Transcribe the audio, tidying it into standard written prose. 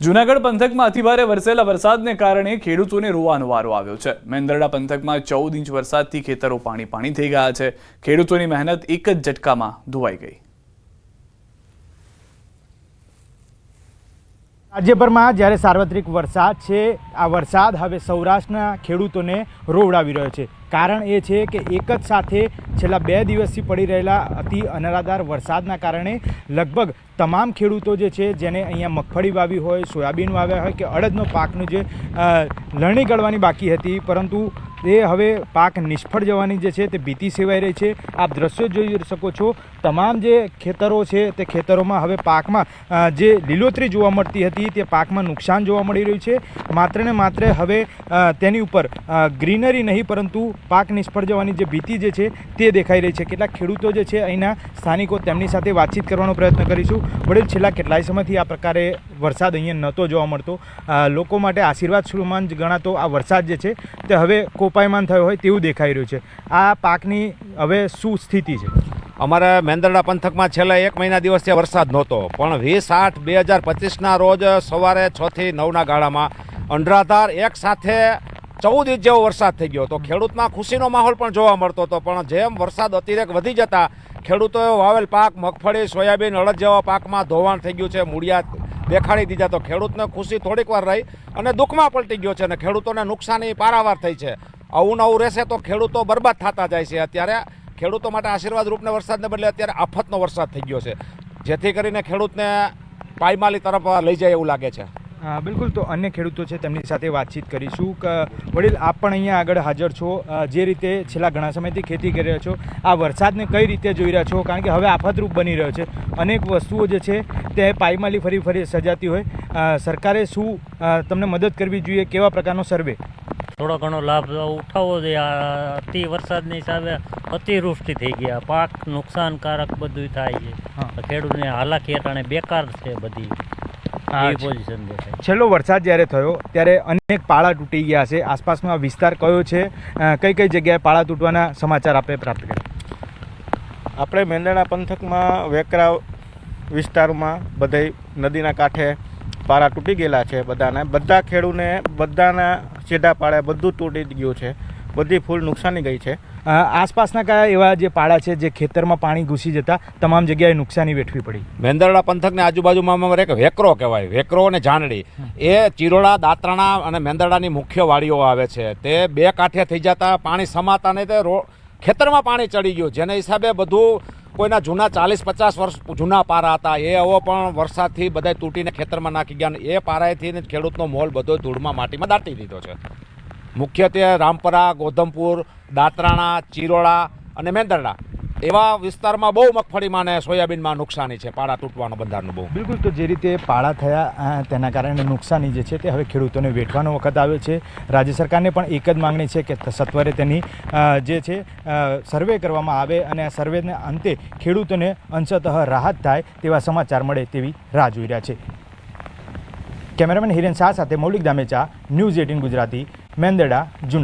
જૂનાગઢ પંથકમાં અતિભારે વરસેલા વરસાદને કારણે ખેડૂતોને રોવાનો વારો આવ્યો છે। મેંદરડા પંથકમાં 14 ઇંચ વરસાદથી ખેતરો પાણી થઈ ગયા છે। ખેડૂતોની મહેનત એક જ ઝટકામાં ધોવાઈ ગઈ। રાજ્યભરમાં જ્યારે સાર્વત્રિક વરસાદ છે, આ વરસાદ હવે સૌરાષ્ટ્રના ખેડૂતોને રોવડાવી રહ્યો છે। કારણ એ છે કે એક જ સાથે છેલ્લા 2 દિવસથી પડી રહેલા અતિ અનરાધાર વરસાદના કારણે લગભગ તમામ ખેડૂતો જે છે, જેને અહીંયા મગફળી વાવી હોય, સોયાબીન વાવ્યા હોય કે અડદનો પાકનું જે લણણી કરવાની બાકી હતી, પરંતુ એ હવે પાક નિષ્ફળ જવાની જે છે તે ભીતિ સેવાઈ રહી છે। આપ દ્રશ્યો જોઈ શકો છો, તમામ જે ખેતરો છે તે ખેતરોમાં હવે પાકમાં જે લીલોતરી જોવા મળતી હતી તે પાકમાં નુકસાન જોવા મળી રહ્યું છે। માત્ર ને માત્ર હવે તેની ઉપર ગ્રીનરી નહીં પરંતુ પાક નિષ્ફળ જવાની જે ભીતિ જે છે તે દેખાઈ રહી છે। કેટલાક ખેડૂતો જે છે અહીંના સ્થાનિકો, તેમની સાથે વાતચીત કરવાનો પ્રયત્ન કરીશું। વડીલ, છેલ્લા કેટલાય સમયથી આ પ્રકારે વરસાદ અહીંયા નહોતો જોવા મળતો, લોકો માટે આશીર્વાદ સમાન ગણાતો આ વરસાદ જે છે તે હવે કોપાયમાન થયો હોય તેવું દેખાઈ રહ્યું છે। આ પાકની હવે શું સ્થિતિ છે? અમારે મેંદરડા પંથકમાં છેલ્લા 1 મહિના દિવસથી વરસાદ નહોતો, પણ 20/8/2025ના રોજ સવારે 6 થી 9ના ગાળામાં અનરાધાર એક સાથે 14 ઇંચ જેવો વરસાદ થઈ ગયો। તો ખેડૂતમાં ખુશીનો માહોલ પણ જોવા મળતો હતો, પણ જેમ વરસાદ અતિરેક વધી જતા ખેડૂતોએ વાવેલ પાક મગફળી, સોયાબીન, અડદ જેવા પાકમાં ધોવાણ થઈ ગયું છે, મૂળિયા દેખાડી દીધા। તો ખેડૂતને ખુશી થોડીક વાર રહી અને દુઃખમાં પલટી ગયો છે અને ખેડૂતોને નુકસાની પારાવાર થઈ છે। આવું નવું રહેશે તો ખેડૂતો બરબાદ થતા જાય છે। અત્યારે ખેડૂતો માટે આશીર્વાદ રૂપને વરસાદને બદલે અત્યારે આફતનો વરસાદ થઈ ગયો છે, જેથી કરીને ખેડૂતને પાયમાલી તરફ લઈ જાય એવું લાગે છે। બિલકુલ, તો અન્ય ખેડૂતો છે તેમની સાથે વાતચીત કરીશું। વડીલ, આપ પણ અહીંયા આગળ હાજર છો, જે રીતે છેલ્લા ઘણા સમયથી ખેતી કરી રહ્યા છો, આ વરસાદને કઈ રીતે જોઈ રહ્યા છો? કારણ કે હવે આફતરૂપ બની રહ્યો છે, અનેક વસ્તુઓ જે છે તે પાયમાલી ફરી સર્જાતી હોય, સરકારે શું તમને મદદ કરવી જોઈએ? કેવા પ્રકારનો સર્વે? થોડો ઘણો લાભ ઉઠાવવો જોઈએ। આ અતિ વરસાદની હિસાબે અતિવૃષ્ટિ થઈ ગયા, પાક નુકસાનકારક બધું થાય છે, ખેડૂતને હાલાકી અટાણે બેકાર છે બધી પોઝિશન દેખાય। છેલ્લો વરસાદ જ્યારે થયો ત્યારે અનેક પાળા તૂટી ગયા છે, આસપાસનો આ વિસ્તાર કયો છે? કઈ જગ્યાએ પાળા તૂટવાના સમાચાર આપણે પ્રાપ્ત કર્યા? આપણે મેંદરડા પંથકમાં વેકરા વિસ્તારમાં બધે નદીના કાંઠે પાળા તૂટી ગયેલા છે બધા ખેડૂને બધાના સીધા પાળે બધું તૂટી ગયું છે, બધી ફૂલ નુકસાની ગઈ છે। આસપાસના કયા એવા જે પાળા છે જે ખેતરમાં પાણી ઘૂસી જતા તમામ જગ્યાએ નુકસાની વેઠવી પડી? મેંદરડા પંથકની આજુબાજુમાં અમારે એક વેકરો કહેવાય, વેકરો અને જાનડી, એ ચિરોડા, દાત્રાણા અને મેંદરડાની મુખ્ય વાડીઓ આવે છે। તે બે કાંઠે થઈ જતા પાણી સમાતા ને તે ખેતરમાં પાણી ચડી ગયું, જેના હિસાબે બધું કોઈના જૂના 40-50 વર્ષ જૂના પારા હતા એ હવે પણ વરસાદથી બધા તૂટીને ખેતરમાં નાખી ગયા, એ પારાએથી ખેડૂતનો મોલ બધો ધૂળમાં માટીમાં દાટી દીધો છે। મુખ્યત્વે રામપરા, ગોધમપુર, દાત્રાણા, ચિરોડા અને મેંદરડા એવા વિસ્તારમાં બહુ મગફળીમાં અને સોયાબીનમાં નુકસાની છે, પાળા તૂટવાનો બંધારણનું બહુ। બિલકુલ, તો જે રીતે પાળા થયા તેના કારણે નુકસાની જે છે તે હવે ખેડૂતોને વેઠવાનો વખત આવ્યો છે। રાજ્ય સરકારને પણ એક જ માંગણી છે કે સત્વરે તેની જે છે સર્વે કરવામાં આવે અને આ સર્વેને અંતે ખેડૂતોને અંશતઃ રાહત થાય તેવા સમાચાર મળે તેવી રાહ જોઈ રહ્યા છે। કેમેરામેન હિરેન શાહ સાથે મૌલિક દામેચા, ન્યૂઝ 18 ગુજરાતી, મેંદરડા, જૂનાગઢ।